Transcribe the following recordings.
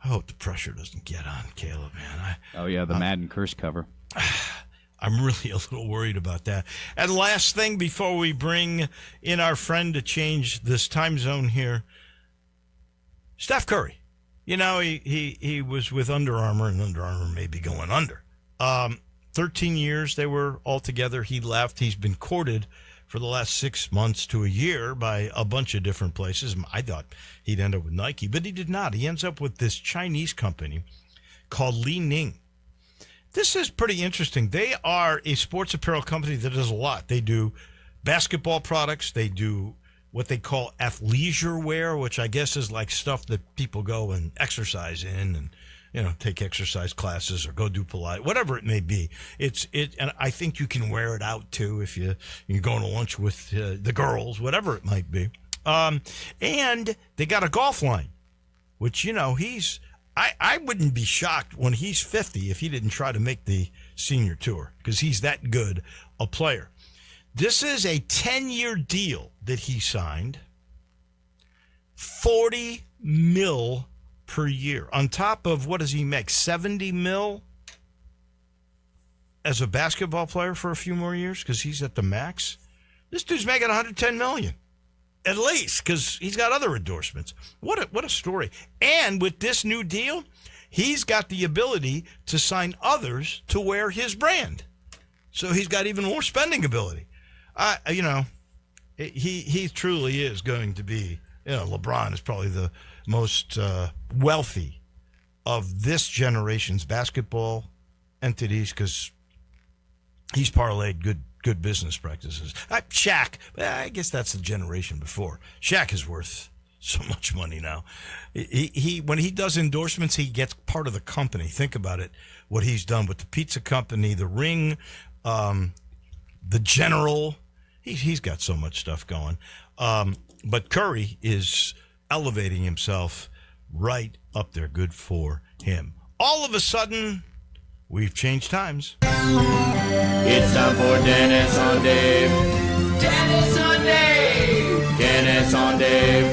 hope the pressure doesn't get on Caleb, man. The Madden curse cover. I'm really a little worried about that. And last thing before we bring in our friend to change this time zone here, Steph Curry. You know, he was with Under Armour, and Under Armour may be going under. 13 years they were all together. He left. He's been courted for the last 6 months to a year by a bunch of different places. I thought he'd end up with Nike, but he did not. He ends up with this Chinese company called Li Ning. This is pretty interesting. They are a sports apparel company that does a lot. They do basketball products. They do what they call athleisure wear, which I guess is like stuff that people go and exercise in and, you know, take exercise classes or go do Pilates, whatever it may be. And I think you can wear it out too if you're going to lunch with the girls, whatever it might be. And they got a golf line, which, you know, I wouldn't be shocked when he's 50 if he didn't try to make the senior tour, because he's that good a player. This is a 10-year deal that he signed, $40 million per year. On top of, what does he make, $70 million as a basketball player for a few more years because he's at the max? This dude's making $110 million. At least, because he's got other endorsements. What a story. And with this new deal, he's got the ability to sign others to wear his brand. So he's got even more spending ability. He truly is going to be, LeBron is probably the most wealthy of this generation's basketball entities because he's parlayed good business practices. Shaq, I guess that's the generation before. Shaq is worth so much money now. He when he does endorsements, he gets part of the company. Think about it, what he's done with the pizza company, the ring, the General. He's got so much stuff going. But Curry is elevating himself right up there. Good for him. All of a sudden, we've changed times. It's time for Dennis on Dave. Dennis on Dave. Dennis on Dave.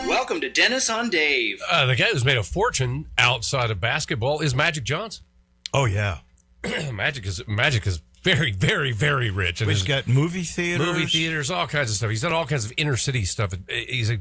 Welcome to Dennis on Dave. The guy who's made a fortune outside of basketball is Magic Johnson. Oh, yeah. Magic is very, very, very rich. And he's got movie theaters, all kinds of stuff. He's done all kinds of inner city stuff. He's a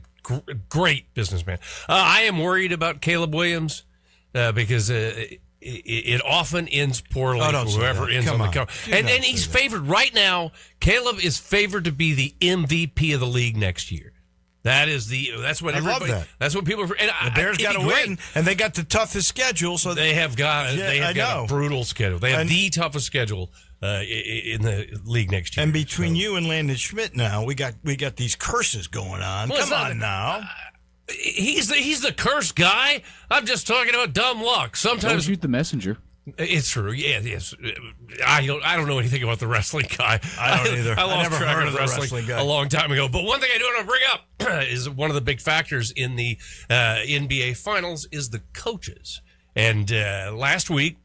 great businessman. I am worried about Caleb Williams because it often ends poorly for whoever ends on the cover. And he's favored right now. Caleb is favored to be the MVP of the league next year. That's what everybody. Love that. That's what people. And the Bears got to win, and they got the toughest schedule. So they have got a brutal schedule. They have the toughest schedule in the league next year. And between you and Landon Schmidt now, we got these curses going on. Well, come on now. He's the cursed guy. I'm just talking about dumb luck. Sometimes don't shoot the messenger. It's true. Yeah, yes. I don't know anything about the wrestling guy. I don't either. I lost never track heard of the wrestling guy a long time ago. But one thing I do want to bring up is one of the big factors in the NBA Finals is the coaches. And last week,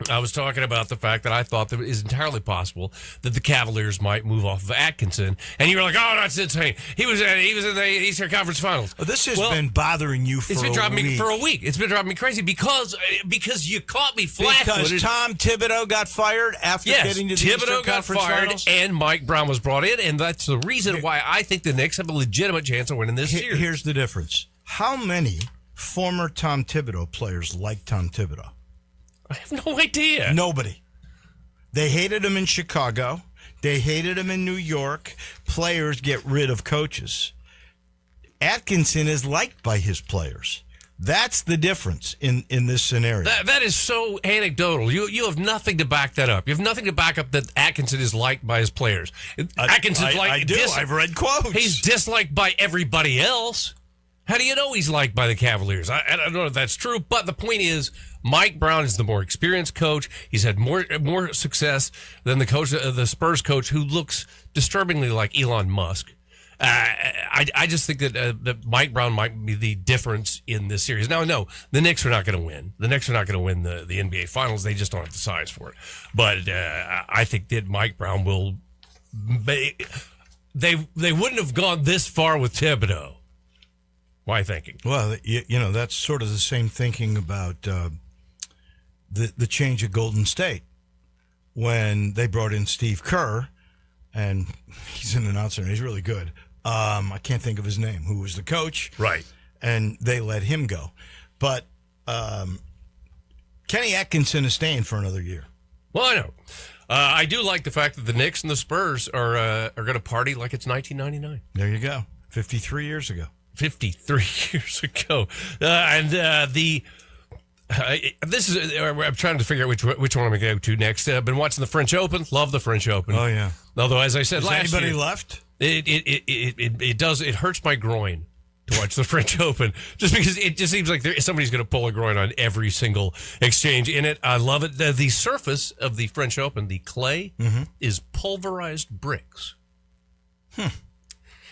I was talking about the fact that I thought that it is entirely possible that the Cavaliers might move off of Atkinson, and you were like, "Oh, that's insane." He was in the Eastern Conference Finals. Well, this has been bothering you for a week. It's been driving me crazy because you caught me flat-footed. Because Tom Thibodeau got fired after getting to the Eastern Conference Finals, and Mike Brown was brought in, and that's the reason why I think the Knicks have a legitimate chance of winning this series. Here's the difference: how many former Tom Thibodeau players like Tom Thibodeau? I have no idea. Nobody. They hated him in Chicago. They hated him in New York. Players get rid of coaches. Atkinson is liked by his players. That's the difference in this scenario. That is so anecdotal. You have nothing to back that up. You have nothing to back up that Atkinson is liked by his players. Atkinson's I do. I've read quotes. He's disliked by everybody else. How do you know he's liked by the Cavaliers? I don't know if that's true, but the point is, Mike Brown is the more experienced coach. He's had more success than the Spurs coach, who looks disturbingly like Elon Musk. I just think that Mike Brown might be the difference in this series. Now, no, the Knicks are not going to win. The Knicks are not going to win the NBA Finals. They just don't have the size for it. But I think that Mike Brown will. They wouldn't have gone this far with Thibodeau my thinking. Well, you know, that's sort of the same thinking about the change at Golden State when they brought in Steve Kerr, and he's an announcer and he's really good. I can't think of his name, who was the coach. Right. And they let him go. But Kenny Atkinson is staying for another year. Well, I know. I do like the fact that the Knicks and the Spurs are going to party like it's 1999. There you go. 53 years ago. 53 years ago. This is, I'm trying to figure out which one I'm going to go to next. I've been watching the French Open. Love the French Open. Oh, yeah. Although, as I said Is last anybody year, left? it hurts my groin to watch the French Open, just because it just seems like somebody's going to pull a groin on every single exchange in it. I love it. The surface of the French Open, the clay, is pulverized bricks.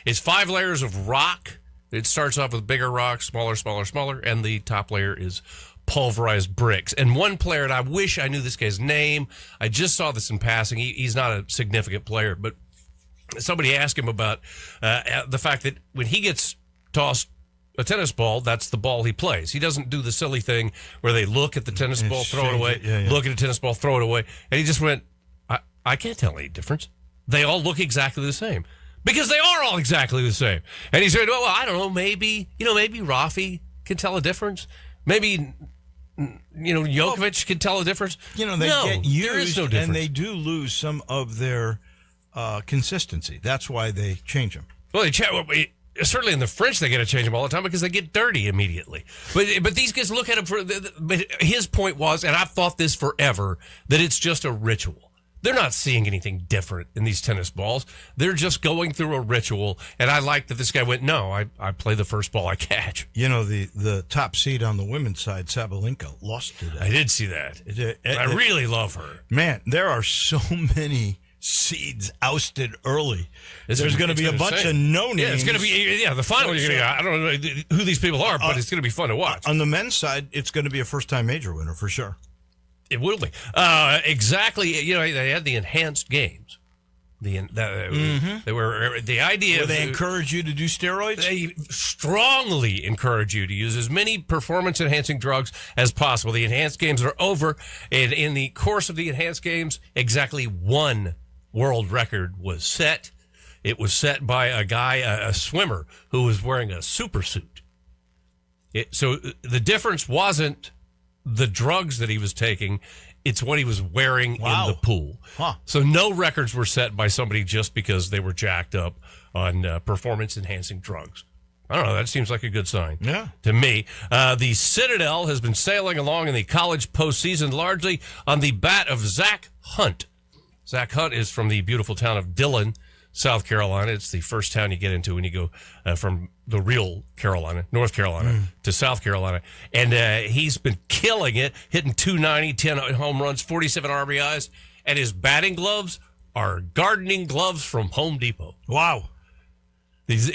It's 5 layers of rock. It starts off with bigger rocks, smaller, and the top layer is pulverized bricks. And one player, and I wish I knew this guy's name. I just saw this in passing. He's not a significant player, but somebody asked him about the fact that when he gets tossed a tennis ball, that's the ball he plays. He doesn't do the silly thing where they look at the tennis ball, throw it away, look at a tennis ball, throw it away. And he just went, I can't tell any difference. They all look exactly the same. Because they are all exactly the same. And he said, well, I don't know, maybe Rafi can tell a difference. Maybe, Djokovic can tell a difference. They get used, there is no difference. and they do lose some of their consistency. That's why they change them. Well, certainly in the French, they got to change them all the time because they get dirty immediately. But these guys look at him but his point was, and I've thought this forever, that it's just a ritual. They're not seeing anything different in these tennis balls. They're just going through a ritual. And I like that this guy went, no, I play the first ball I catch. The top seed on the women's side, Sabalenka, lost today. I did see that. I really love her. Man, there are so many seeds ousted early. There's going to be a bunch of no-names. Yeah, it's going to be, the final. I don't know who these people are, but it's going to be fun to watch. On the men's side, it's going to be a first-time major winner for sure. It will be. Exactly. They had the enhanced games. They were the idea. Where they encourage you to do steroids? They strongly encourage you to use as many performance-enhancing drugs as possible. The enhanced games are over. And in the course of the enhanced games, exactly one world record was set. It was set by a guy, a swimmer, who was wearing a super suit. So the difference wasn't the drugs that he was taking, it's what he was wearing in the pool. So no records were set by somebody just because they were jacked up on performance-enhancing drugs. I don't know. That seems like a good sign to me. The Citadel has been sailing along in the college postseason largely on the bat of Zach Hunt. Zach Hunt is from the beautiful town of Dillon, South Carolina. It's the first town you get into when you go from the real Carolina, North Carolina, to South Carolina. And he's been killing it, hitting 290, 10 home runs, 47 RBIs. And his batting gloves are gardening gloves from Home Depot. Wow. What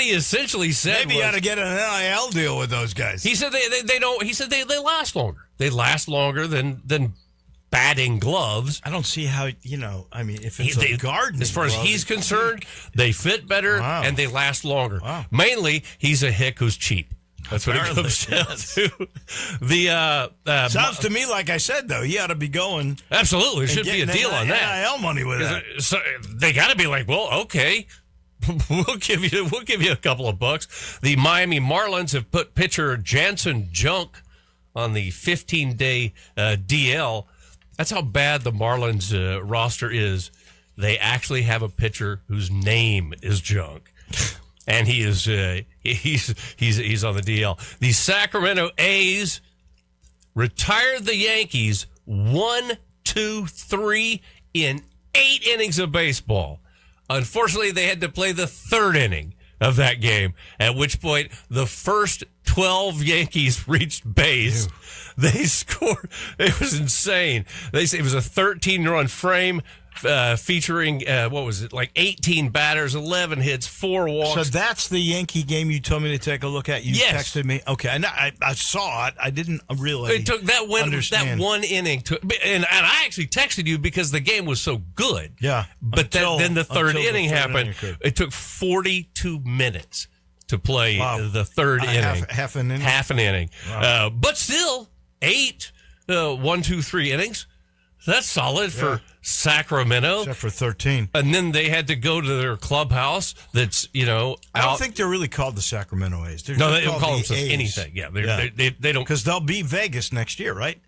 he essentially said maybe you ought to get an NIL deal with those guys. He said they don't. He said they last longer. They last longer than batting gloves. I don't see how, if it's a garden. As far as he's concerned, they fit better and they last longer. Wow. Mainly, he's a hick who's cheap. That's what it comes down to. Sounds to me like I said, though, he ought to be going. Absolutely. There should be a deal on that. NIL money with that. So they got to be like, well, okay. We'll give you a couple of bucks. The Miami Marlins have put pitcher Jansen Junk on the 15-day DL. That's how bad the Marlins roster is. They actually have a pitcher whose name is Junk, and he is he's on the DL. The Sacramento A's retired the Yankees 1, 2, 3 in 8 innings of baseball. Unfortunately, they had to play the 3rd inning of that game, at which point the first 12 Yankees reached base. They scored. It was insane. They say it was a 13-run frame featuring, what was it, like 18 batters, 11 hits, 4 walks. So that's the Yankee game you told me to take a look at? You Yes. texted me? Okay, and I saw it. I didn't really It took that one inning to, and I actually texted you because the game was so good. Yeah. But then the third inning happened. occurred. It took 42 minutes to play the third inning. Half an inning? Half an inning. Wow. But still, 8, 1, 2, 3 innings. That's solid for Sacramento. Except for 13. And then they had to go to their clubhouse that's, I don't out. think they're really called the Sacramento A's. They're No, just they don't called call the themselves A's. anything. Yeah, they don't. Because they'll be Vegas next year, right?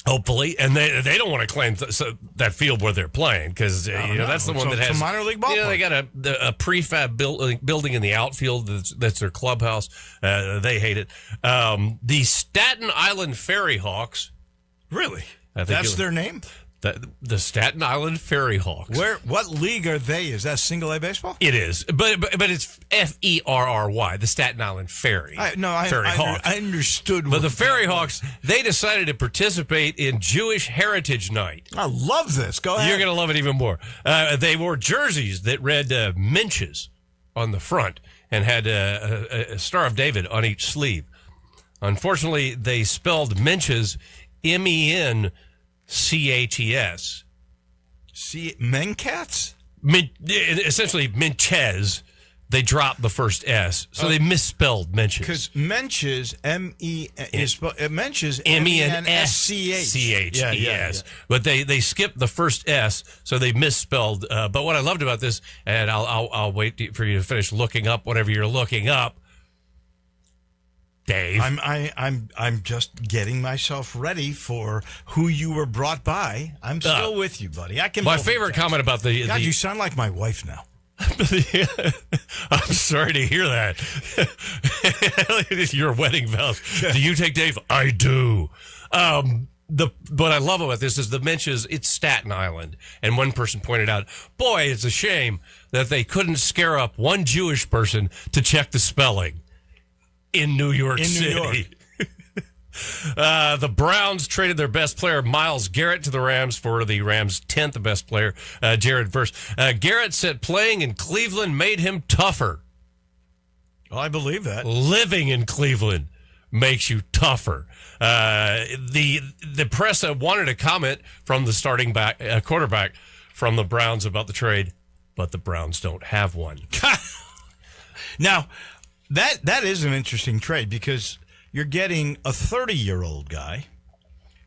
Hopefully, and they don't want to claim that field where they're playing because that's the one that has a minor league ballpark. They got a prefab building in the outfield that's their clubhouse. They hate it. The Staten Island Ferry Hawks. Really? I think That's their name? The Staten Island Ferry Hawks. What league are they? Is that single A baseball? It is, but it's FERRY, the Staten Island Ferry. Ferry Hawks. I understood. But the Ferry Hawks, they decided to participate in Jewish Heritage Night. I love this. Go ahead. You're going to love it even more. They wore jerseys that read Minches on the front and had a Star of David on each sleeve. Unfortunately, they spelled Minches MENCHES. Mencats? Essentially, Minches. They dropped the first S, so they misspelled Menches. Because Menches, Menches, MENSCH. Yes. But they skipped the first S, so they misspelled. But what I loved about this, and I'll wait for you to finish looking up whatever you're looking up, Dave. I'm just getting myself ready for who you were brought by. I'm still with you, buddy. I can. My favorite comment about the God, you sound like my wife now. I'm sorry to hear that. Your wedding vows. Do you take Dave? I do. What I love about this is the Menches, it's Staten Island. And one person pointed out, boy, it's a shame that they couldn't scare up one Jewish person to check the spelling in New York City. New York. The Browns traded their best player, Myles Garrett, to the Rams for the Rams' 10th best player, Jared Verse. Garrett said playing in Cleveland made him tougher. Well, I believe that. Living in Cleveland makes you tougher. The press wanted a comment from the starting quarterback from the Browns about the trade, but the Browns don't have one. Now, that is an interesting trade because you're getting a 30-year-old guy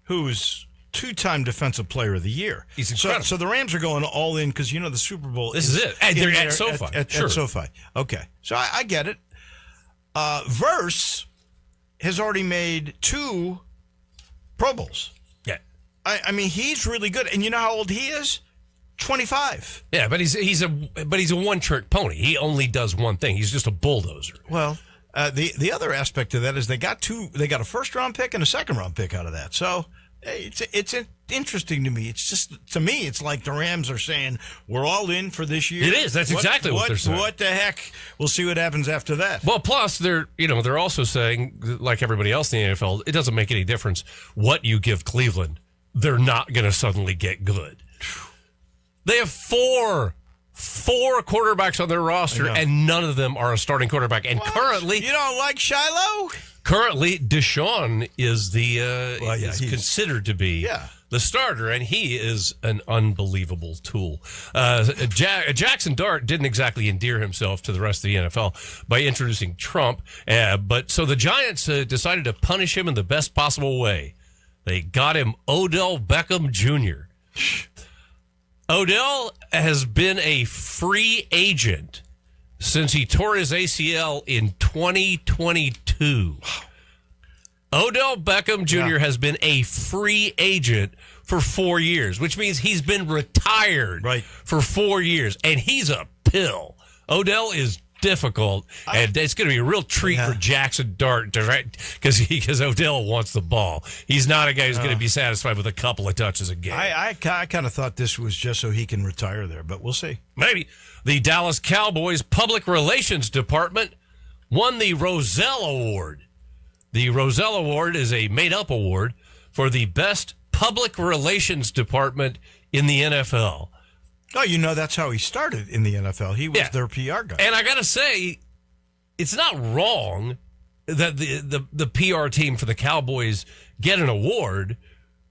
who's two-time Defensive Player of the Year. He's incredible. So the Rams are going all in because, the Super Bowl This is it. And they're at SoFi. At Sure. SoFi. Okay. So I get it. Verse has already made 2 Pro Bowls. Yeah. I mean, he's really good. And you know how old he is? 25. Yeah, but he's a one-trick pony. He only does one thing. He's just a bulldozer. Well, the other aspect of that is they got a first-round pick and a second-round pick out of that. So it's interesting to me. It's just, to me, it's like the Rams are saying, we're all in for this year. It is. That's exactly what they're saying. What the heck? We'll see what happens after that. Well, plus they're also saying, like everybody else in the NFL, it doesn't make any difference what you give Cleveland. They're not going to suddenly get good. They have four quarterbacks on their roster, and none of them are a starting quarterback. And currently, you don't like Shiloh? Currently, Deshaun is is considered to be the starter, and he is an unbelievable tool. Jackson Dart didn't exactly endear himself to the rest of the NFL by introducing Trump, so the Giants decided to punish him in the best possible way. They got him Odell Beckham Jr. Odell has been a free agent since he tore his ACL in 2022. Odell Beckham Jr. has been a free agent for 4 years, which means he's been retired for 4 years, and he's a pill. Odell is difficult, and it's going to be a real treat for Jackson Dart because Odell wants the ball. He's not a guy who's going to be satisfied with a couple of touches a game. I kind of thought this was just so he can retire there, but we'll see. Maybe. The Dallas Cowboys Public Relations Department won the Roselle Award. The Roselle Award is a made-up award for the best public relations department in the NFL. Oh, that's how he started in the NFL. He was their PR guy. And I got to say, it's not wrong that the PR team for the Cowboys get an award,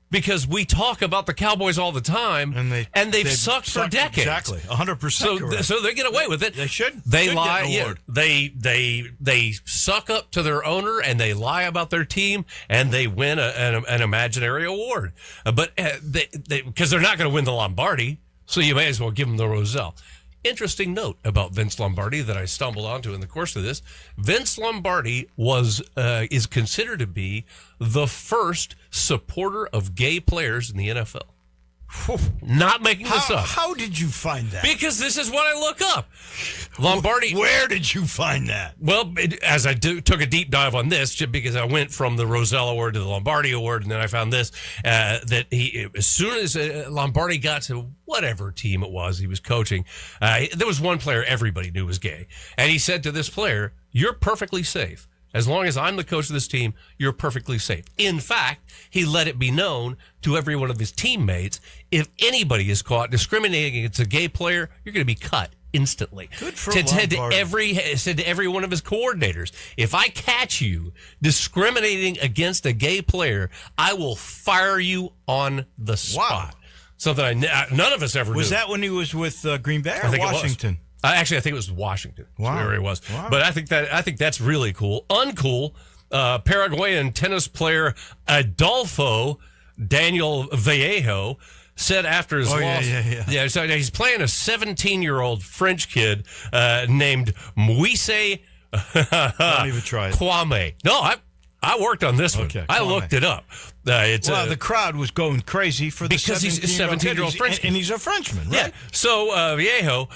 because we talk about the Cowboys all the time, and they've sucked for decades. Exactly, 100%. So they get away with it. They should. They lie. Yeah, they suck up to their owner, and they lie about their team, and they win an imaginary award. But because they're not going to win the Lombardi, so you may as well give them the Roselle. Interesting note about Vince Lombardi that I stumbled onto in the course of this. Vince Lombardi is considered to be the first supporter of gay players in the NFL. Not making this up. How did you find that? Because this is what I look up. Lombardi. Where did you find that? Well, as I took a deep dive on this, just because I went from the Roselle Award to the Lombardi Award, and then I found this, that as soon as Lombardi got to whatever team it was he was coaching, there was one player everybody knew was gay. And he said to this player, "You're perfectly safe. As long as I'm the coach of this team, you're perfectly safe." In fact, he let it be known to every one of his teammates, if anybody is caught discriminating against a gay player, you're going to be cut instantly. Good for said to Lombardi. said to every one of his coordinators, if I catch you discriminating against a gay player, I will fire you on the spot. Wow. Something none of us ever Was knew. that when he was with Green Bay or I think Washington? Actually, I think it was Washington. Wow. That's where he was. Wow. But I think that's really cool. Uncool, Paraguayan tennis player Adolfo Daniel Vallejo said after his loss. Yeah. So he's playing a 17-year-old French kid named Moise Don't even try it. Kwame. No, I worked on this one. Okay, I Kwame. looked it up. The crowd was going crazy for the because he's a 17-year-old French kid. And he's a Frenchman, right? Yeah. So Vallejo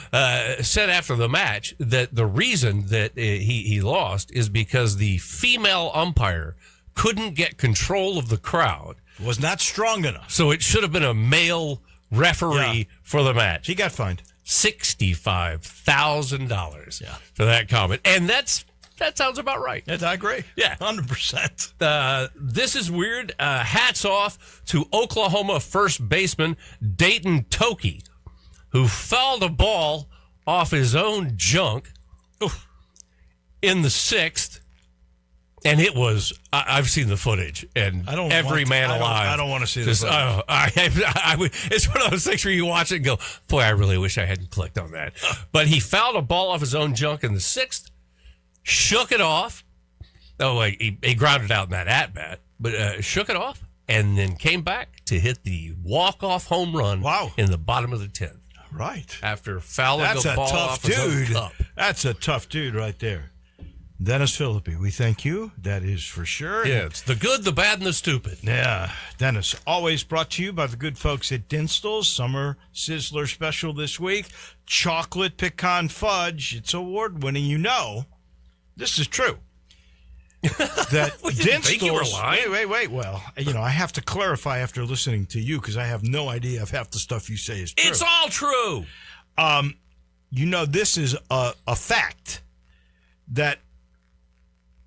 said after the match that the reason that he lost is because the female umpire couldn't get control of the crowd. Was not strong enough. So it should have been a male referee for the match. He got fined. $65,000 for that comment. And that sounds about right. Yes, I agree. Yeah. 100%. This is weird. Hats off to Oklahoma first baseman Dayton Toki, who fouled a ball off his own junk in the sixth. And it was, I've seen the footage, and every man alive. I don't want to see this. It's one of those things where you watch it and go, boy, I really wish I hadn't clicked on that. But he fouled a ball off his own junk in the sixth, shook it off. Oh, he grounded out in that at-bat, but shook it off, and then came back to hit the walk-off home run in the bottom of the 10th. Right. After fouling the ball off his own cup. That's a tough dude right there. Dennis Philippi, we thank you. That is for sure. Yeah, it's the good, the bad, and the stupid. Yeah. Dennis, always brought to you by the good folks at Dinstall's. Summer Sizzler special this week. Chocolate pecan fudge. It's award-winning. This is true. That Dinstall's. Think you were lying. Wait. Well, I have to clarify after listening to you because I have no idea if half the stuff you say is true. It's all true. This is a fact that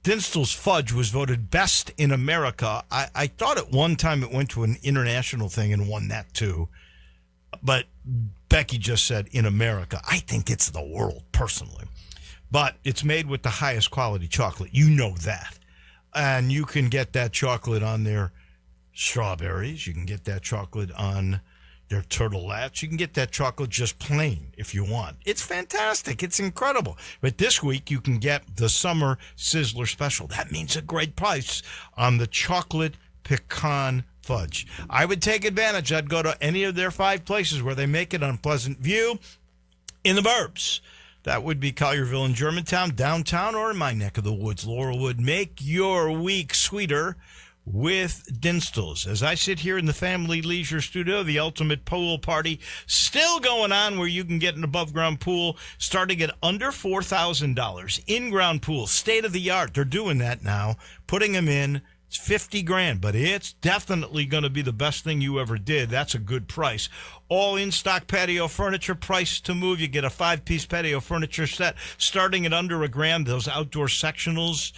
Dinstall's fudge was voted best in America. I thought at one time it went to an international thing and won that too. But Becky just said in America. I think it's the world, personally. But it's made with the highest quality chocolate. You know that. And you can get that chocolate on their strawberries. You can get that chocolate on their turtlettes. You can get that chocolate just plain if you want. It's fantastic. It's incredible. But this week you can get the Summer Sizzler Special. That means a great price on the chocolate pecan fudge. I would take advantage. I'd go to any of their 5 places where they make it on Pleasant View in the burbs. That would be Collierville and Germantown, downtown, or in my neck of the woods, Laurelwood. Make your week sweeter with Dinstall's. As I sit here in the Family Leisure Studio, the ultimate pool party still going on, where you can get an above-ground pool starting at under $4,000. In-ground pool, state-of-the-art. They're doing that now, putting them in It's 50 grand, but it's definitely going to be the best thing you ever did. That's a good price. All in-stock patio furniture, price to move. You get a 5-piece patio furniture set starting at under $1,000. Those outdoor sectionals,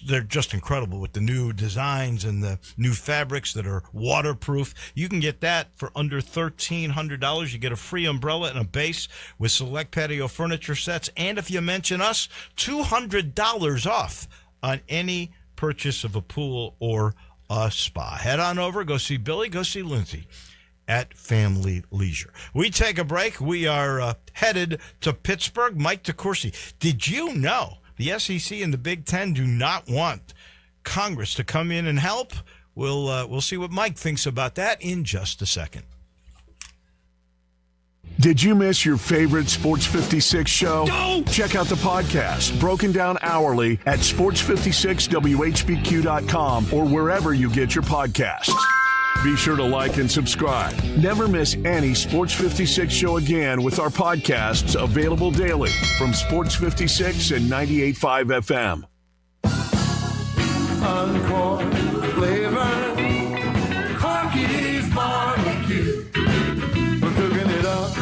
they're just incredible with the new designs and the new fabrics that are waterproof. You can get that for under $1,300. You get a free umbrella and a base with select patio furniture sets. And if you mention us, $200 off on any purchase of a pool or a spa. Head on over, go see Billy, go see Lindsay at Family Leisure. We take a break. We are headed to Pittsburgh. Mike DeCourcy, did you know the SEC and the Big Ten do not want Congress to come in and help? We'll see what Mike thinks about that in just a second. Did you miss your favorite Sports 56 show? No! Check out the podcast, broken down hourly at sports56whbq.com or wherever you get your podcasts. Be sure to like and subscribe. Never miss any Sports 56 show again with our podcasts available daily from Sports 56 and 98.5 FM. Encore flavor, Corky's barbecue. We're cooking it up,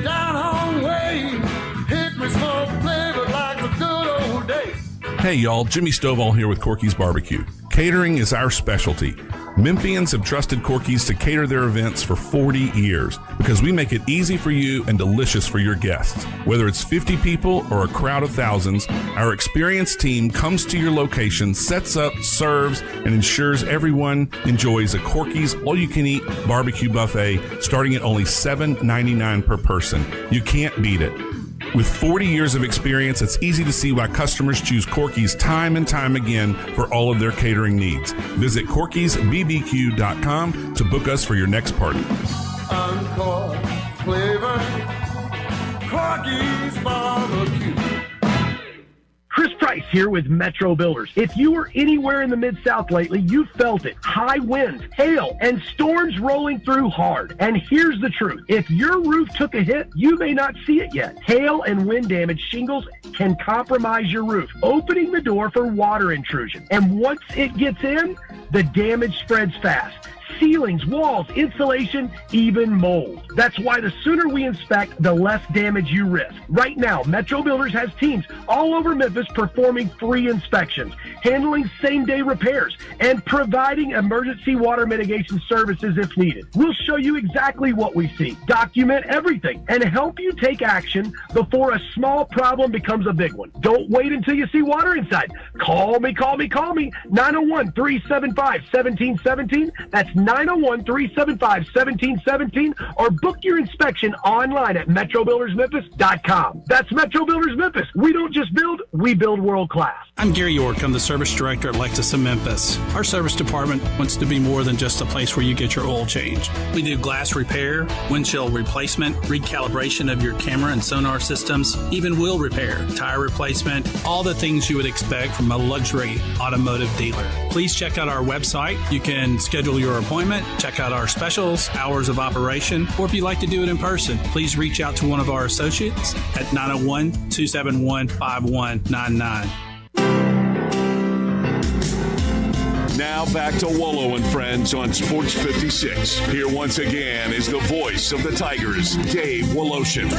down home way. Hickory smoke flavor like the good old days. Hey y'all, Jimmy Stovall here with Corky's Barbecue. Catering is our specialty. Memphians have trusted Corky's to cater their events for 40 years because we make it easy for you and delicious for your guests. Whether it's 50 people or a crowd of thousands, our experienced team comes to your location, sets up, serves, and ensures everyone enjoys a Corky's all-you-can-eat barbecue buffet starting at only $7.99 per person. You can't beat it. With 40 years of experience, it's easy to see why customers choose Corky's time and time again for all of their catering needs. Visit Corky'sBBQ.com to book us for your next party. Encore flavor, Corky's barbecue. Chris Price here with Metro Builders. If you were anywhere in the Mid-South lately, you felt it. High winds, hail, and storms rolling through hard. And here's the truth. If your roof took a hit, you may not see it yet. Hail and wind damage shingles can compromise your roof, opening the door for water intrusion. And once it gets in, the damage spreads fast. Ceilings, walls, insulation, even mold. That's why the sooner we inspect, the less damage you risk. Right now, Metro Builders has teams all over Memphis performing free inspections, handling same-day repairs, and providing emergency water mitigation services if needed. We'll show you exactly what we see, document everything, and help you take action before a small problem becomes a big one. Don't wait until you see water inside. Call me. 901-375-1717. That's 901-375-1717, or book your inspection online at metrobuildersmemphis.com. That's Metro Builders Memphis. We don't just build, we build world class. I'm Gary York. I'm the service director at Lexus of Memphis. Our service department wants to be more than just a place where you get your oil changed. We do glass repair, windshield replacement, recalibration of your camera and sonar systems, even wheel repair, tire replacement, all the things you would expect from a luxury automotive dealer. Please check out our website. You can schedule your appointment, check out our specials, hours of operation, or if you'd like to do it in person, please reach out to one of our associates at 901-271-5199. Now back to Wolo and Friends on Sports 56. Here once again is the voice of the Tigers, Dave Woloshin.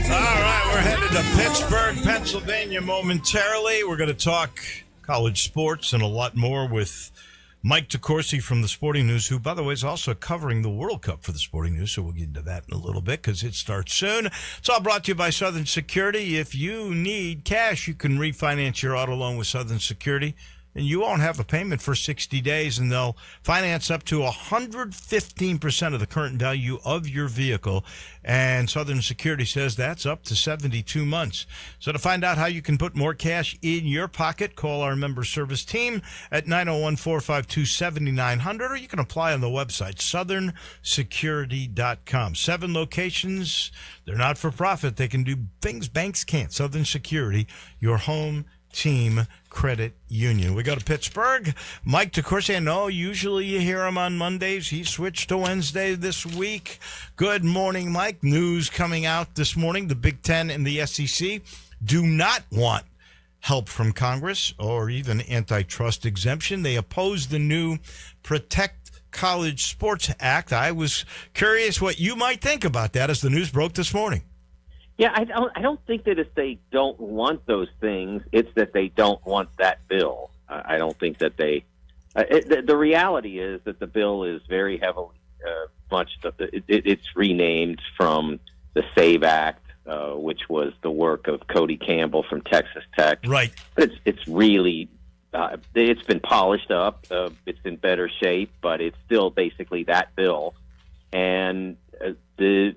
All right, we're headed to Pittsburgh, Pennsylvania momentarily. We're going to talk college sports and a lot more with Mike DeCourcy from the Sporting News, who, by the way, is also covering the World Cup for the Sporting News, so we'll get into that in a little bit because it starts soon. It's all brought to you by Southern Security. If you need cash, you can refinance your auto loan with Southern Security, and you won't have a payment for 60 days, and they'll finance up to 115% of the current value of your vehicle. And Southern Security says that's up to 72 months. So to find out how you can put more cash in your pocket, call our member service team at 901-452-7900, or you can apply on the website, southernsecurity.com. 7 locations. They're not for profit. They can do things banks can't. Southern Security, your home Team Credit Union. We go to Pittsburgh. Mike DeCourcy, I know usually you hear him on Mondays. He switched to Wednesday this week. Good morning, Mike. News coming out this morning. The Big Ten and the SEC do not want help from Congress or even antitrust exemption. They oppose the new Protect College Sports Act. I was curious what you might think about that as the news broke this morning. Yeah, I don't think that if they don't want those things, it's that they don't want that bill. I don't think that they. The reality is that the bill is very heavily it's renamed from the SAVE Act, which was the work of Cody Campbell from Texas Tech. Right. But it's really it's been polished up. It's in better shape, but it's still basically that bill. And the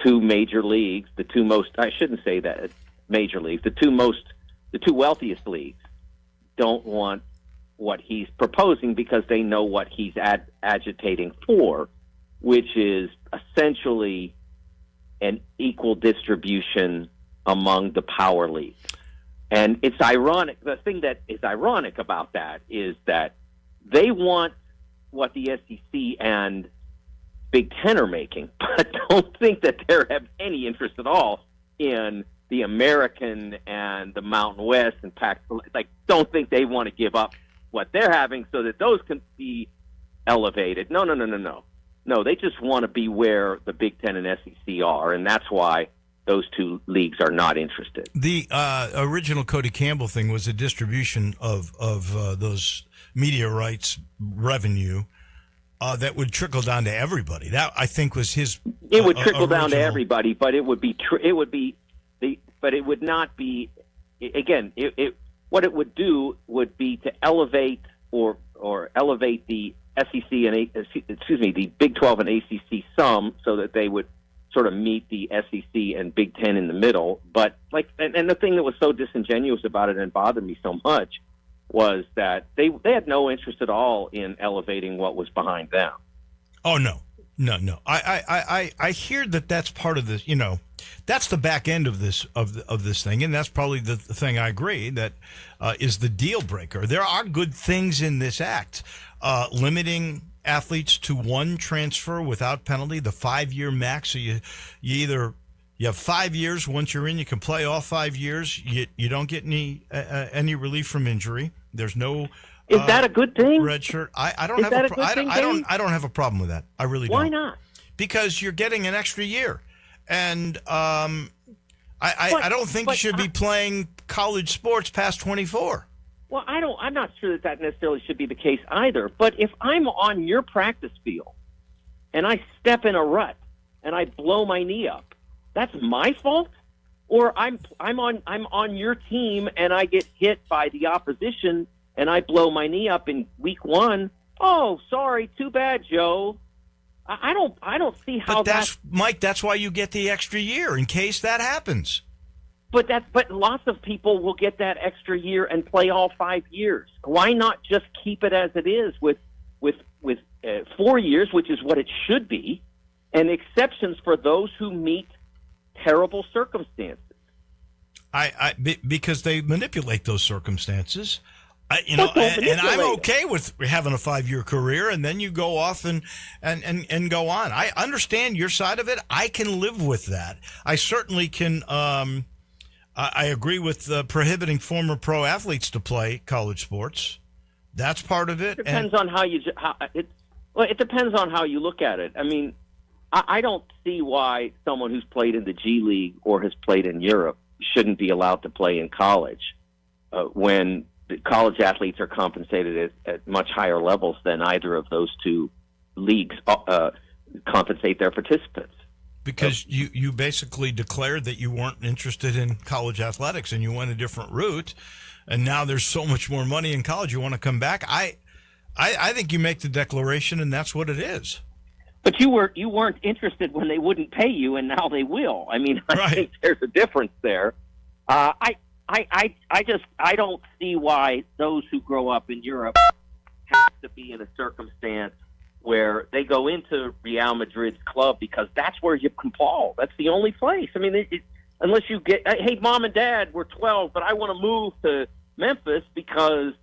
two major leagues, the two most, I shouldn't say that major leagues, the two wealthiest leagues don't want what he's proposing because they know what he's agitating for, which is essentially an equal distribution among the power leagues. And it's ironic. The thing that is ironic about that is that they want what the SEC and Big Ten are making, but don't think that they have any interest at all in the American and the Mountain West and Pac. Like, don't think they want to give up what they're having so that those can be elevated. No. No, they just want to be where the Big Ten and SEC are, and that's why those two leagues are not interested. The original Cody Campbell thing was a distribution of those media rights revenue that would trickle down to everybody. That, I think, was his. It would trickle down to original. everybody, but it would be. But it would not be. Again, what it would do would be to elevate or elevate the SEC and the Big 12 and ACC some, so that they would sort of meet the SEC and Big Ten in the middle. But and the thing that was so disingenuous about it and bothered me so much was that they had no interest at all in elevating what was behind them. Oh no. I hear that that's part of this. That's the back end of this this thing, and that's probably the thing I agree that is the deal breaker. There are good things in this act, limiting athletes to one transfer without penalty, the 5-year max. So you have 5 years. Once you're in, you can play all 5 years. You don't get any relief from injury. There's no. Is that a good thing? Red shirt. I don't Is have that a a good thing, Dave? I don't have a problem with that. I really don't. Why not? Because you're getting an extra year, and I don't think you should be playing college sports past 24. Well, I'm not sure that necessarily should be the case either. But if I'm on your practice field and I step in a rut and I blow my knee up, that's my fault. Or I'm on your team and I get hit by the opposition and I blow my knee up in week 1. Oh, sorry, too bad, Joe. I don't see how that's Mike. That's why you get the extra year in case that happens. But lots of people will get that extra year and play all 5 years. Why not just keep it as it is with 4 years, which is what it should be, and exceptions for those who meet terrible circumstances? Because they manipulate those circumstances. And I'm okay with having a 5-year career, and then you go off and go on. I understand your side of it. I can live with that. I certainly can. I agree with prohibiting former pro athletes to play college sports. That's part of it. It depends on how you. It depends on how you look at it. I mean, I don't see why someone who's played in the G League or has played in Europe shouldn't be allowed to play in college when the college athletes are compensated at much higher levels than either of those two leagues compensate their participants. Because you basically declared that you weren't interested in college athletics and you went a different route, and now there's so much more money in college you want to come back. I think you make the declaration and that's what it is. But you weren't interested when they wouldn't pay you, and now they will. I mean, I think there's a difference there. I don't see why those who grow up in Europe have to be in a circumstance where they go into Real Madrid's club because that's where you can ball. That's the only place. I mean, unless you get, hey, mom and dad, we're 12, but I want to move to Memphis because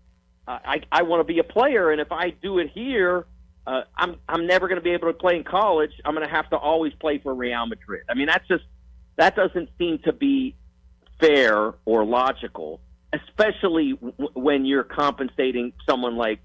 I want to be a player, and if I do it here, I'm never going to be able to play in college. I'm going to have to always play for Real Madrid. I mean, that doesn't seem to be fair or logical, especially when you're compensating someone like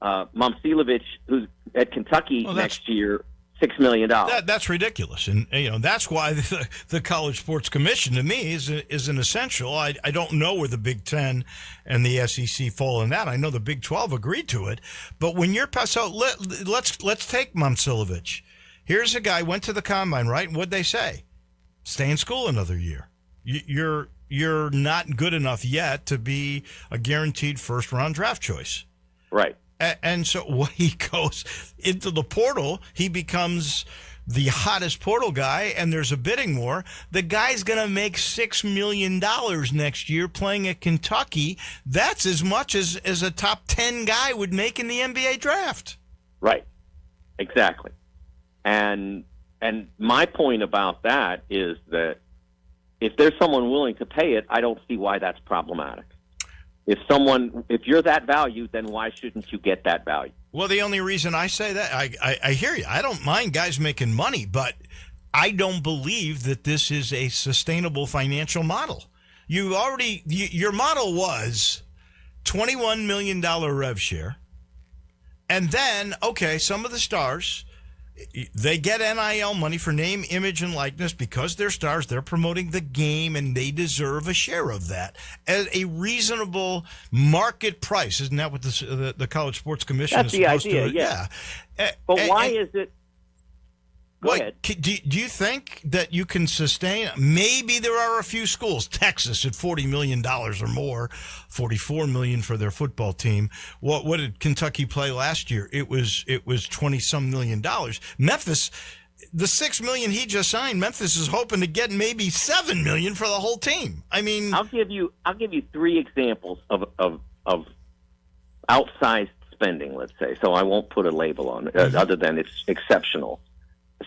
Momcilovic, who's at Kentucky next year, $6 million. That's ridiculous, and that's why the College Sports Commission to me is an essential. I don't know where the Big Ten and the SEC fall in that. I know the Big 12 agreed to it, but when you're so let's take Momcilovic. Here's a guy went to the combine, right? And what'd they say? Stay in school another year. You're not good enough yet to be a guaranteed first round draft choice, right? And so when he goes into the portal, he becomes the hottest portal guy, and there's a bidding war. The guy's going to make $6 million next year playing at Kentucky. That's as much as a top 10 guy would make in the NBA draft. Right. Exactly. And my point about that is that if there's someone willing to pay it, I don't see why that's problematic. If you're that value, then why shouldn't you get that value? Well, the only reason I say that, I hear you. I don't mind guys making money, but I don't believe that this is a sustainable financial model. Your model was $21 million rev share. And then, okay, some of the stars, they get NIL money for name, image, and likeness because they're stars. They're promoting the game, and they deserve a share of that at a reasonable market price. Isn't that what the College Sports Commission That's is supposed the idea, to? Yeah. But why is it? Go ahead. Do you think that you can sustain? Maybe there are a few schools, Texas at $40 million or more, $44 million for their football team. What did Kentucky play last year? It was 20-some million dollars. Memphis, the $6 million he just signed, Memphis is hoping to get maybe $7 million for the whole team. I mean, I'll give you 3 examples of outsized spending, let's say. So I won't put a label on it, other than it's exceptional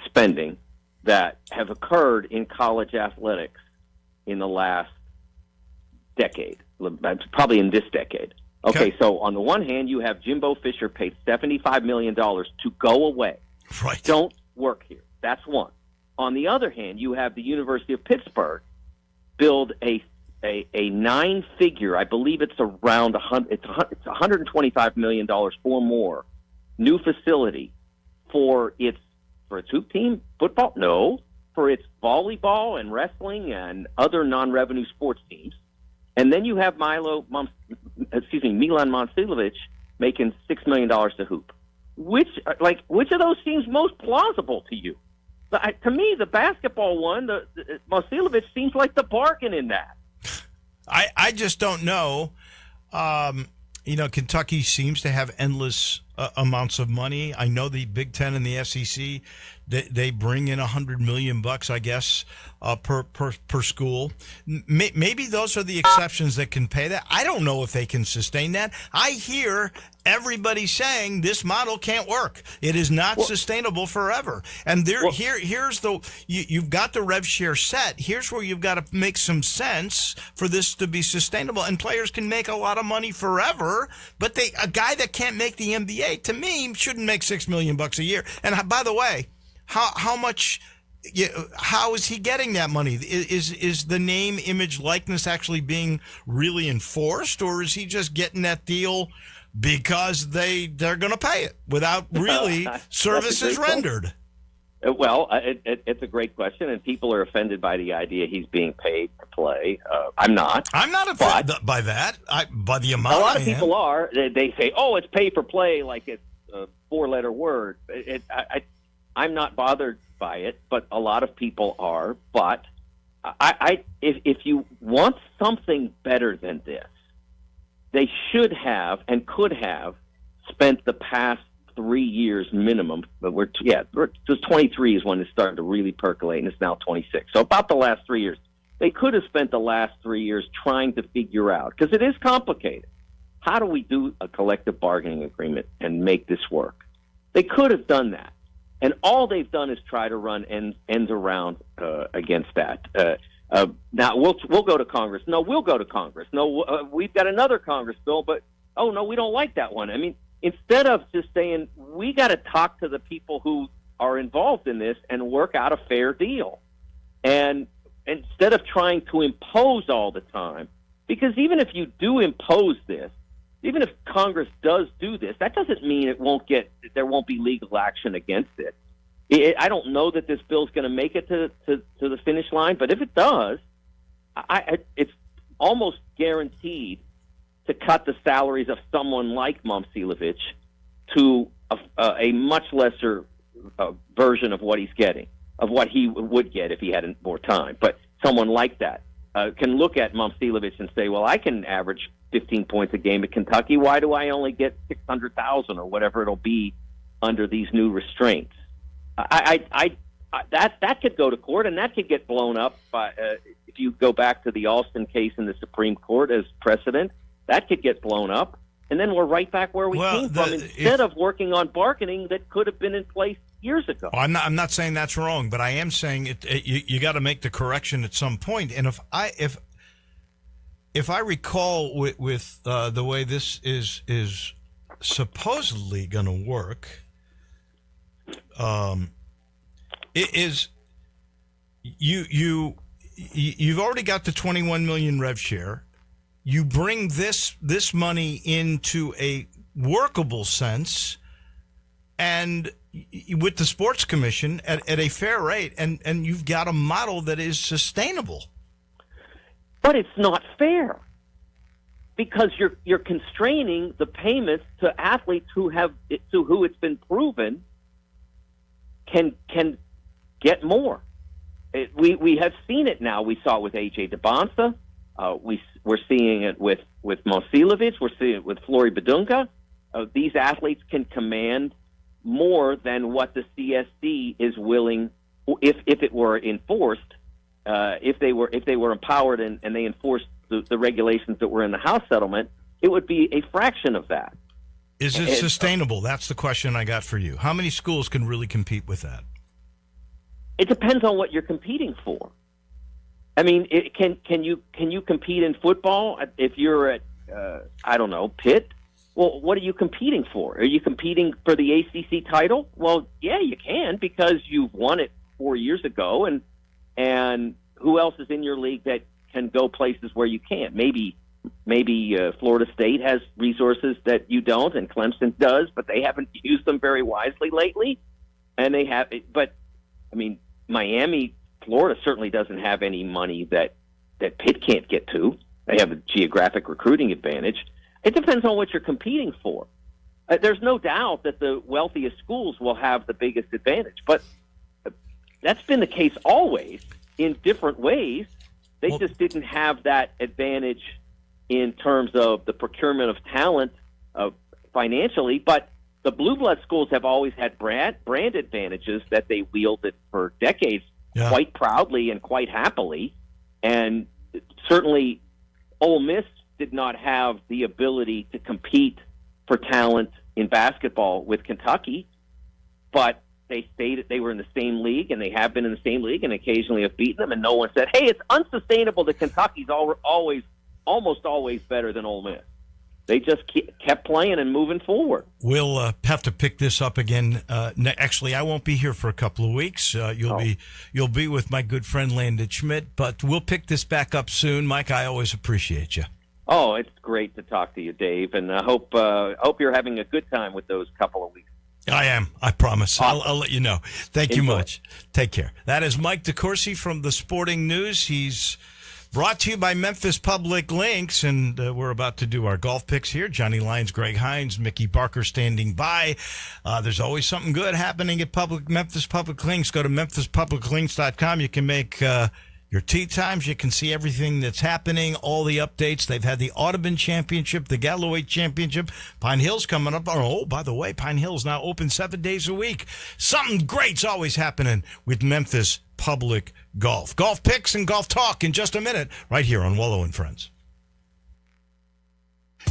spending that have occurred in college athletics in the last decade, probably in this decade. Okay, so on the one hand, you have Jimbo Fisher paid $75 million to go away. Right. Don't work here. That's one. On the other hand, you have the University of Pittsburgh build a 9-figure, I believe it's around it's $125 million or more, new facility for its hoop team, football? No. For its volleyball and wrestling and other non-revenue sports teams. And then you have Milan Momcilovic making $6 million to hoop. Which of those seems most plausible to you? To me, the basketball one, the Momcilovic seems like the bargain in that. I just don't know. Kentucky seems to have endless amounts of money. I know the Big Ten and the SEC, they bring in $100 million, I guess, per school. Maybe those are the exceptions that can pay that. I don't know if they can sustain that. I hear everybody saying this model can't work. It is not sustainable forever. And here's you've got the rev share set. Here's where you've got to make some sense for this to be sustainable. And players can make a lot of money forever, but a guy that can't make the NBA, to me, shouldn't make $6 million a year. And by the way, how much? How is he getting that money? Is the name, image, likeness actually being really enforced, or is he just getting that deal because they're going to pay it without really services rendered? Well, it's a great question, and people are offended by the idea he's being paid to play. I'm not. I'm not offended by that. By the amount. A lot of people are. They say, "Oh, it's pay for play," like it's a 4-letter word. I'm not bothered by it, but a lot of people are. But if you want something better than this, they should have and could have spent the past 3 years minimum. But just 23 is when it started to really percolate, and it's now 26. So about the last 3 years, they could have spent the last 3 years trying to figure out, because it is complicated. How do we do a collective bargaining agreement and make this work? They could have done that. And all they've done is try to run ends around against that. Now we'll go to Congress. No, we'll go to Congress. No, we've got another Congress bill, but oh no, we don't like that one. I mean, instead of just saying we got to talk to the people who are involved in this and work out a fair deal, and instead of trying to impose all the time, because even if you do impose this, even if Congress does do this, that doesn't mean there won't be legal action against it. I don't know that this bill's going to make it to the finish line, but if it does, it's almost guaranteed to cut the salaries of someone like Momcilovic to a much lesser version of what he's getting, of what he would get if he had more time. But someone like that can look at Momcilovic and say, well, I can average 15 points a game at Kentucky. Why do I only get 600,000 or whatever it'll be under these new restraints? That could go to court, and that could get blown up by, if you go back to the Alston case in the Supreme Court as precedent, that could get blown up, and then we're right back where we came from instead of working on bargaining that could have been in place years ago. I'm not saying that's wrong, but I am saying you got to make the correction at some point. And if I recall with the way this is supposedly going to work, it is you've already got the 21 million rev share. You bring this money into a workable sense, and with the sports commission at a fair rate, and you've got a model that is sustainable. But it's not fair, because you're constraining the payments to athletes who it's been proven can get more. We have seen it now. We saw it with AJ DeBonsa. We're seeing it with Momcilovic. We're seeing it with Flory Badunga. These athletes can command more than what the CSC is willing, if it were enforced, if they were empowered and they enforced the regulations that were in the House settlement, it would be a fraction of that. Is it sustainable? That's the question I got for you. How many schools can really compete with that? It depends on what you're competing for. I mean, can you compete in football if you're at Pitt? Well, what are you competing for? Are you competing for the ACC title? Well, yeah, you can, because you've won it 4 years ago, and who else is in your league that can go places where you can't? Maybe Florida State has resources that you don't, and Clemson does, but they haven't used them very wisely lately. And they have, but I mean, Miami, Florida certainly doesn't have any money that Pitt can't get to. They have a geographic recruiting advantage. It depends on what you're competing for. There's no doubt that the wealthiest schools will have the biggest advantage, but that's been the case always in different ways. They just didn't have that advantage in terms of the procurement of talent financially, but the blue blood schools have always had brand advantages that they wielded for decades quite proudly and quite happily. And certainly Ole Miss did not have the ability to compete for talent in basketball with Kentucky, but they stayed. They were in the same league, and they have been in the same league, and occasionally have beaten them. And no one said, "Hey, it's unsustainable that Kentucky's almost always better than Ole Miss." They just kept playing and moving forward. We'll have to pick this up again. Actually, I won't be here for a couple of weeks. You'll be with my good friend Landon Schmidt, but we'll pick this back up soon. Mike, I always appreciate you. Oh, it's great to talk to you, Dave, and I hope you're having a good time with those couple of weeks. I am. I promise. Awesome. I'll let you know. Thank you much. Take care. That is Mike DeCourcy from the Sporting News. He's brought to you by Memphis Public Links, and we're about to do our golf picks here. Johnny Lyons, Greg Hines, Mickey Barker standing by. There's always something good happening at Memphis Public Links. Go to memphispubliclinks.com. You can make your tee times. You can see everything that's happening, all the updates. They've had the Audubon Championship, the Galloway Championship. Pine Hill's coming up. Oh, by the way, Pine Hill's now open 7 days a week. Something great's always happening with Memphis Public Golf. Golf picks and golf talk in just a minute, right here on Wolo and Friends.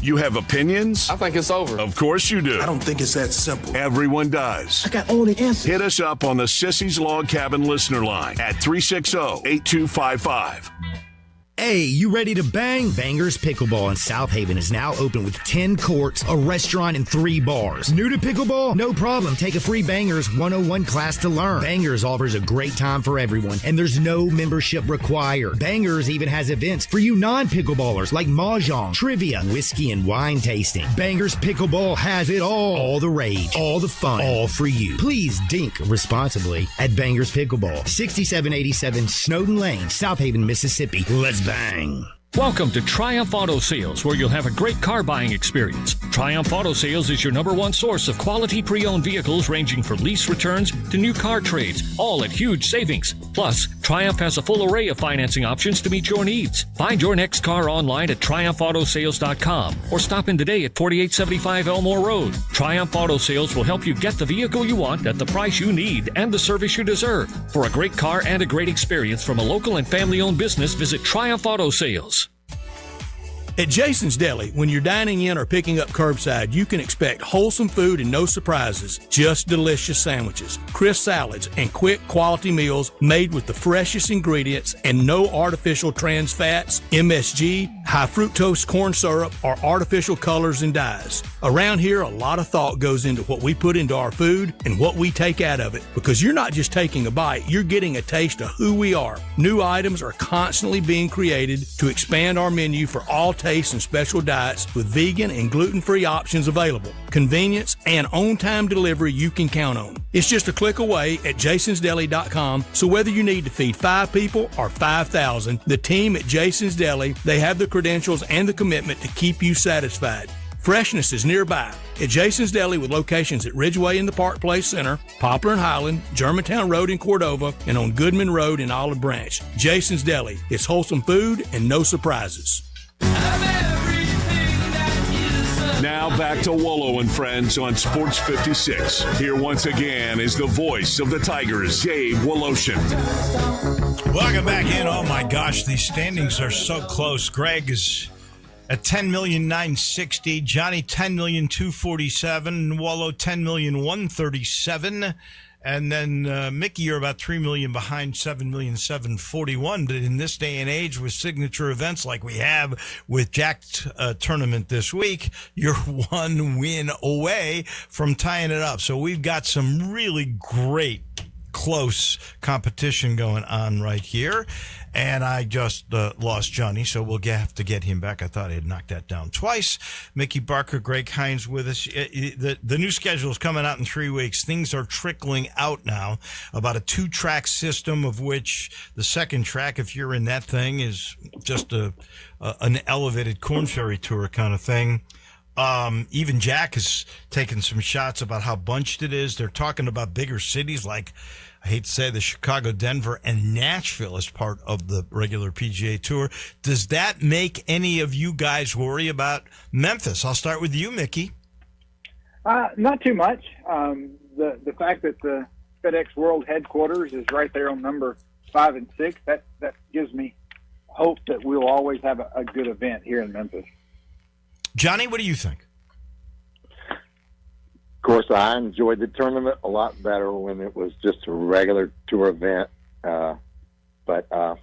You have opinions? I think it's over. Of course you do. I don't think it's that simple. Everyone does. I got all the answers. Hit us up on the Sissy's Log Cabin listener line at 360-8255. Hey, you ready to bang? Bangers Pickleball in South Haven is now open with 10 courts, a restaurant, and 3 bars. New to pickleball? No problem. Take a free Bangers 101 class to learn. Bangers offers a great time for everyone, and there's no membership required. Bangers even has events for you non-pickleballers like mahjong, trivia, whiskey, and wine tasting. Bangers Pickleball has it all. All the rage, all the fun, all for you. Please dink responsibly at Bangers Pickleball, 6787 Snowden Lane, South Haven, Mississippi. Let's bang. Welcome to Triumph Auto Sales, where you'll have a great car buying experience. Triumph Auto Sales is your #1 source of quality pre-owned vehicles ranging from lease returns to new car trades, all at huge savings. Plus, Triumph has a full array of financing options to meet your needs. Find your next car online at triumphautosales.com or stop in today at 4875 Elmore Road. Triumph Auto Sales will help you get the vehicle you want at the price you need and the service you deserve. For a great car and a great experience from a local and family-owned business, visit Triumph Auto Sales. At Jason's Deli, when you're dining in or picking up curbside, you can expect wholesome food and no surprises, just delicious sandwiches, crisp salads, and quick quality meals made with the freshest ingredients and no artificial trans fats, MSG, high fructose corn syrup, or artificial colors and dyes. Around here, a lot of thought goes into what we put into our food and what we take out of it, because you're not just taking a bite, you're getting a taste of who we are. New items are constantly being created to expand our menu for all tastes and special diets with vegan and gluten-free options available. Convenience and on-time delivery you can count on. It's just a click away at jasonsdeli.com, so whether you need to feed 5 people or 5,000, the team at Jason's Deli, they have the credentials and the commitment to keep you satisfied. Freshness is nearby at Jason's Deli with locations at Ridgeway in the Park Place Center, Poplar and Highland, Germantown Road in Cordova, and on Goodman Road in Olive Branch. Jason's Deli. It's wholesome food and no surprises. Now back to Wolo and Friends on Sports 56. Here once again is the voice of the Tigers, Dave Woloshin. Welcome back in. Oh my gosh, these standings are so close. Greg is at 10,960,000, Johnny 10,247,000, Wolo 10,137,000, and then Mickey, you're about 3 million behind, 7,741,000. But in this day and age, with signature events like we have with Jack's tournament this week, you're 1 win away from tying it up. So we've got some really great close competition going on right here. And I just lost Johnny, so we'll have to get him back. I thought I had knocked that down twice. Mickey Barker, Greg Hines with us. The new schedule is coming out in 3 weeks. Things are trickling out now about a 2-track system, of which the second track, if you're in that thing, is just an elevated Corn Ferry Tour kind of thing. Even Jack has taken some shots about how bunched it is. They're talking about bigger cities like, I hate to say, the Chicago, Denver, and Nashville as part of the regular PGA Tour. Does that make any of you guys worry about Memphis? I'll start with you, Mickey. Not too much. The fact that the FedEx World headquarters is right there on number 5 and 6, that gives me hope that we'll always have a good event here in Memphis. Johnny, what do you think? Of course, I enjoyed the tournament a lot better when it was just a regular tour event. But I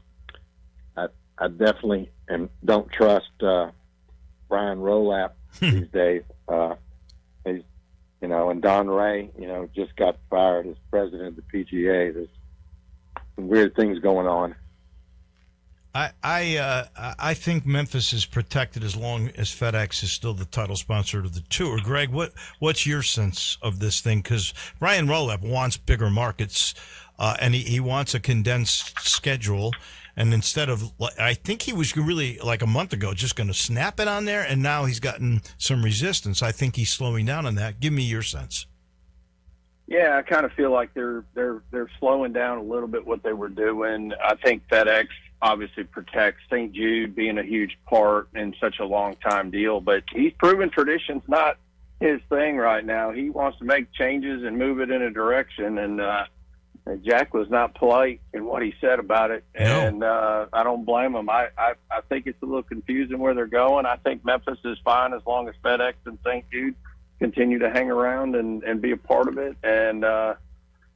definitely don't trust Brian Rolap these days. He's, and Don Ray, just got fired as president of the PGA. There's some weird things going on. I think Memphis is protected as long as FedEx is still the title sponsor of the tour. Greg, what's your sense of this thing? Because Brian Rolep wants bigger markets, and he wants a condensed schedule. And instead of, I think he was really like a month ago just going to snap it on there, and now he's gotten some resistance. I think he's slowing down on that. Give me your sense. Yeah, I kind of feel like they're slowing down a little bit what they were doing. I think FedEx obviously protects St. Jude being a huge part in such a long time deal, but he's proven tradition's not his thing right now. He wants to make changes and move it in a direction, and Jack was not polite in what he said about it, and I don't blame him. I think it's a little confusing where they're going. I think Memphis is fine as long as FedEx and St. Jude continue to hang around and be a part of it. And,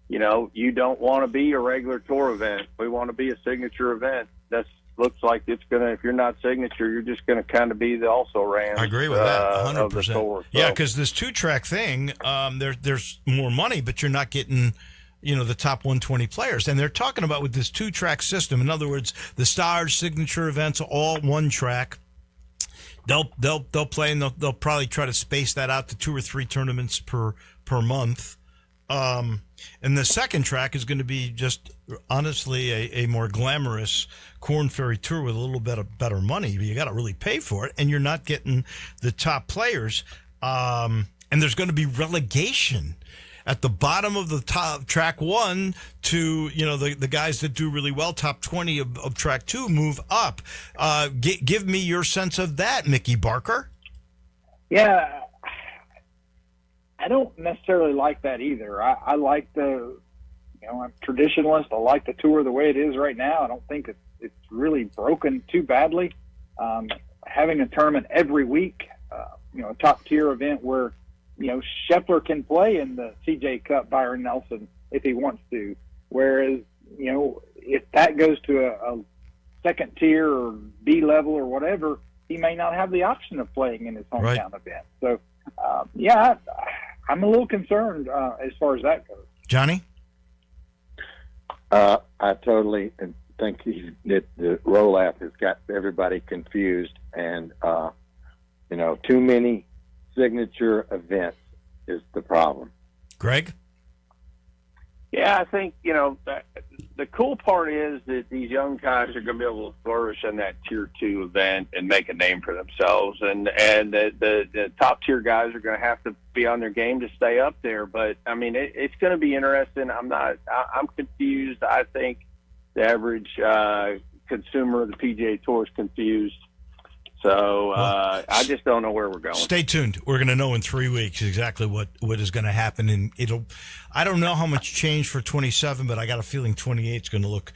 you don't want to be a regular tour event. We want to be a signature event. That looks like it's going to, if you're not signature, you're just going to kind of be the also-ran. I agree with that, 100%. Of the tour. So, yeah, because this 2-track thing, there's more money, but you're not getting – the top 120 players. And they're talking about with this 2-track system. In other words, the Stars signature events, all 1 track. They'll play, and they'll probably try to space that out to 2 or 3 tournaments per month. And the 2nd track is going to be just honestly a more glamorous Corn Ferry Tour with a little bit of better money. But you got to really pay for it, and you're not getting the top players. And there's going to be relegation at the bottom of the top track 1 to, the guys that do really well, top 20 of track 2 move up. Give me your sense of that, Mickey Barker. Yeah, I don't necessarily like that either. I like I'm a traditionalist. I like the tour the way it is right now. I don't think it's really broken too badly. Having a tournament every week, a top tier event where Scheffler can play in the CJ Cup, Byron Nelson, if he wants to. Whereas, if that goes to a 2nd tier or B level or whatever, he may not have the option of playing in his hometown event. So, I'm a little concerned as far as that goes. Johnny? I totally think the roll-up has got everybody confused, and, too many signature events is the problem. Greg? Yeah, I think, the cool part is that these young guys are going to be able to flourish in that Tier 2 event and make a name for themselves. And the top tier guys are going to have to be on their game to stay up there. But, I mean, it's going to be interesting. I'm confused. I think the average consumer of the PGA Tour is confused. So I just don't know where we're going. Stay tuned. We're going to know in 3 weeks exactly what is going to happen, and I don't know how much change for 27, but I got a feeling 28 is going to look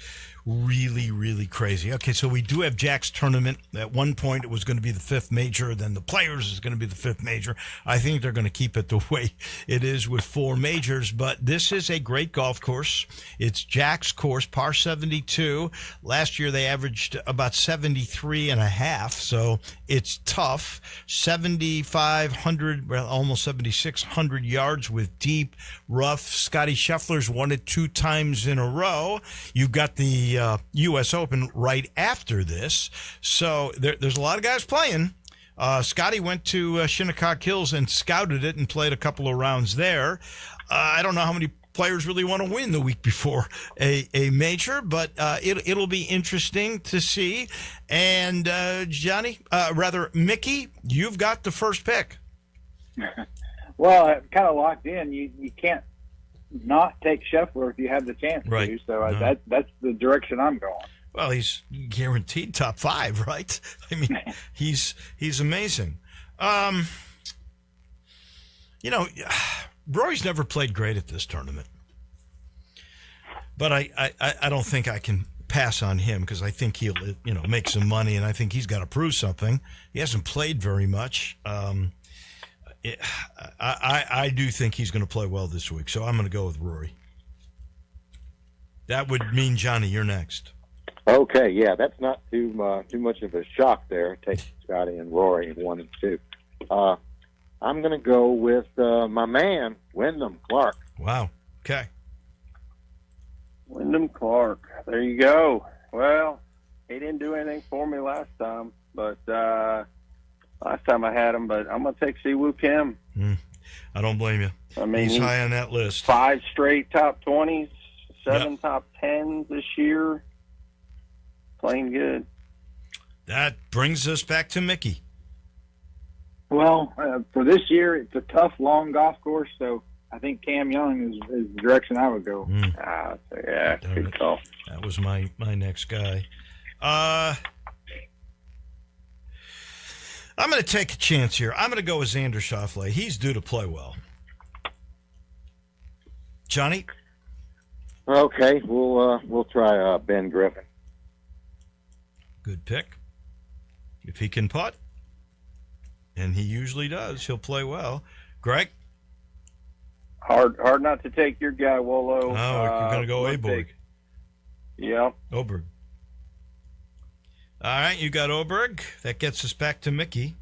really, really crazy. Okay, so we do have Jack's tournament. At one point, it was going to be the 5th major. Then the Players is going to be the 5th major. I think they're going to keep it the way it is with 4 majors. But this is a great golf course. It's Jack's course, par 72. Last year, they averaged about 73.5. So it's tough. 7,500, well, almost 7,600 yards with deep, rough. Scotty Scheffler's won it 2 times in a row. You've got the U.S. Open right after this. So there's a lot of guys playing. Scotty went to Shinnecock Hills and scouted it and played a couple of rounds there. I don't know how many players really want to win the week before a major, but it'll be interesting to see. And Mickey, you've got the first pick. Well, I'm kind of locked in. You can't not take Scheffler if you have the chance to. So that's the direction I'm going. Well, he's guaranteed top 5, right? I mean, he's amazing. Rory's never played great at this tournament, but I don't think I can pass on him because I think he'll make some money, and I think he's got to prove something. He hasn't played very much. I do think he's going to play well this week, so I'm going to go with Rory. That would mean, Johnny, you're next. Okay, yeah, that's not too much of a shock there, taking Scotty and Rory in 1 and 2. I'm going to go with my man, Wyndham Clark. Wow, okay. Wyndham Clark, there you go. Well, he didn't do anything for me last time, but last time I had him, but I'm going to take Siwoo Kim. I don't blame you. I mean, he's high on that list. 5 straight top 20s, 7 top 10s this year. Playing good. That brings us back to Mickey. Well, for this year, it's a tough, long golf course, so I think Cam Young is the direction I would go. Yeah, good call. That was my next guy. I'm going to take a chance here. I'm going to go with Xander Schauffele. He's due to play well. Johnny? Okay, we'll try Ben Griffin. Good pick. If he can putt, and he usually does, he'll play well. Greg? Hard not to take your guy, Wolo. Oh, you're going to go Aborg. Yep. Oberg. All right, you got Oberg. That gets us back to Mickey.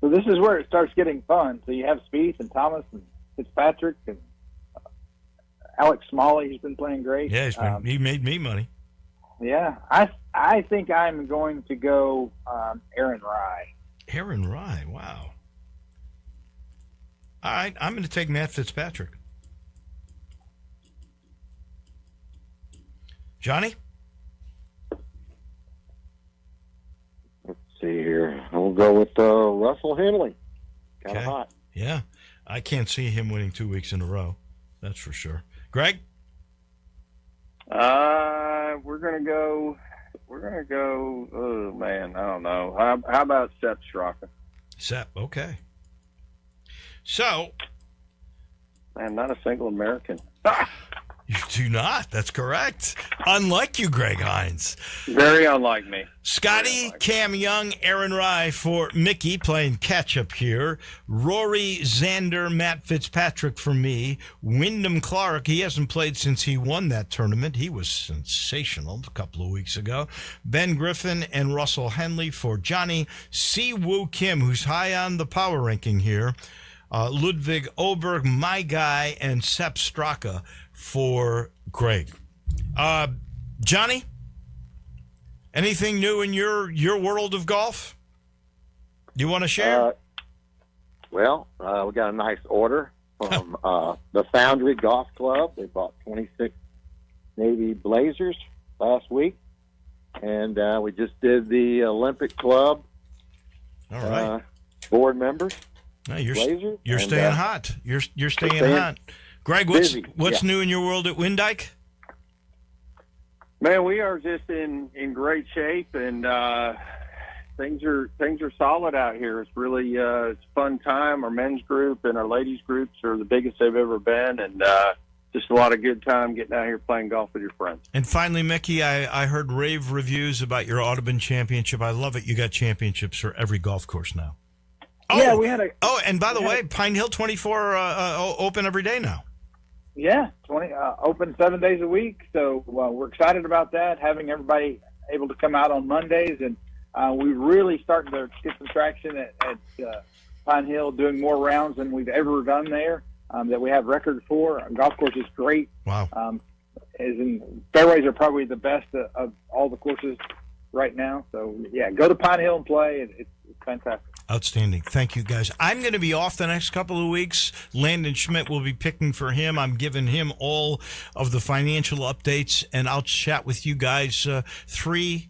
So this is where it starts getting fun. So you have Spieth and Thomas and Fitzpatrick and Alex Smalley. He's been playing great. Yeah, he made me money. Yeah, I think I'm going to go Aaron Rye. Aaron Rye, wow. All right, I'm going to take Matt Fitzpatrick. Johnny? Let's see here. I'll go with Russell Henley. Kind of Okay. hot. Yeah, I can't see him winning 2 weeks in a row. That's for sure. Greg? We're gonna go. Oh man, I don't know. How about Sepp Straka? Sepp, okay. So, Man, not a single American. you do not. That's correct. Unlike you, Greg Hines. Very unlike me. Scotty, Cam Young, Aaron Rye for Mickey playing catch-up here. Rory, Xander, Matt Fitzpatrick for me. Wyndham Clark, he hasn't played since he won that tournament. He was sensational a couple of weeks ago. Ben Griffin and Russell Henley for Johnny. Si Woo Kim, who's high on the power ranking here. Ludwig Oberg, my guy, and Sepp Straka for Greg. Johnny? Anything new in your world of golf? Do you want to share? We got a nice order from the Foundry Golf Club. They bought 26 Navy Blazers last week, and we just did the Olympic Club. All right. Board members. No, you're Blazers, staying hot. You're staying hot. Greg, what's busy. new in your world at Windyke? Man, we are just in great shape, and things are solid out here. It's really it's a fun time. Our men's group and our ladies groups are the biggest they've ever been, and just a lot of good time getting out here playing golf with your friends. And finally, Mickey, I heard rave reviews about your Audubon Championship. I love it. You got championships for every golf course now. Oh, Yeah, we had a. Oh, and by the way, Pine Hill 24 open every day now. Yeah, 20 open 7 days a week. So we're excited about that. Having everybody able to come out on Mondays, and we really starting to get some traction at Pine Hill, doing more rounds than we've ever done there. That we have records for. Our golf course is great. Wow. As in fairways are probably the best of all the courses right now. So yeah, go to Pine Hill and play. It's fantastic. Outstanding. Thank you, guys. I'm going to be off the next couple of weeks. Landon Schmidt will be picking for him. I'm giving him all of the financial updates, and I'll chat with you guys 3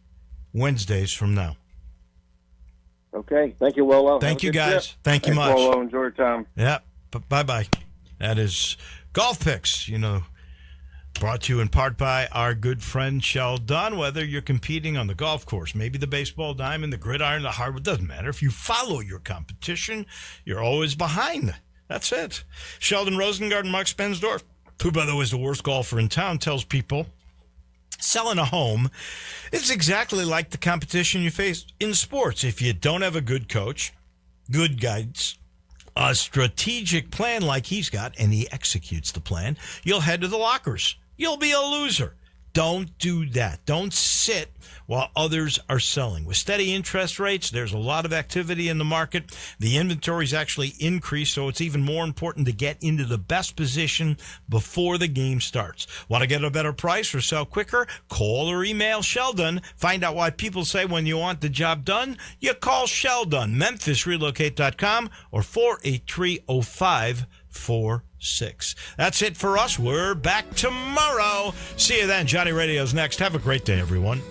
Wednesdays from now. Okay. Thank you, Wolo. Thank you, Have a good guys. trip. Thank you Thanks, much. Wolo. Enjoy your time. Yeah. Bye-bye. That is Golf Picks, brought to you in part by our good friend Sheldon. Whether you're competing on the golf course, maybe the baseball diamond, the gridiron, the hardwood, doesn't matter. If you follow your competition, you're always behind. That's it. Sheldon Rosengarten, Mark Spensdorf, who, by the way, is the worst golfer in town, tells people selling a home is exactly like the competition you face in sports. If you don't have a good coach, good guidance, a strategic plan like he's got, and he executes the plan, you'll head to the lockers. You'll be a loser. Don't do that. Don't sit while others are selling. With steady interest rates, there's a lot of activity in the market. The inventory's actually increased, so it's even more important to get into the best position before the game starts. Want to get a better price or sell quicker? Call or email Sheldon. Find out why people say when you want the job done, you call Sheldon. MemphisRelocate.com or 483-0546. That's it for us. We're back tomorrow. See you then. Johnny Radio's next. Have a great day, everyone.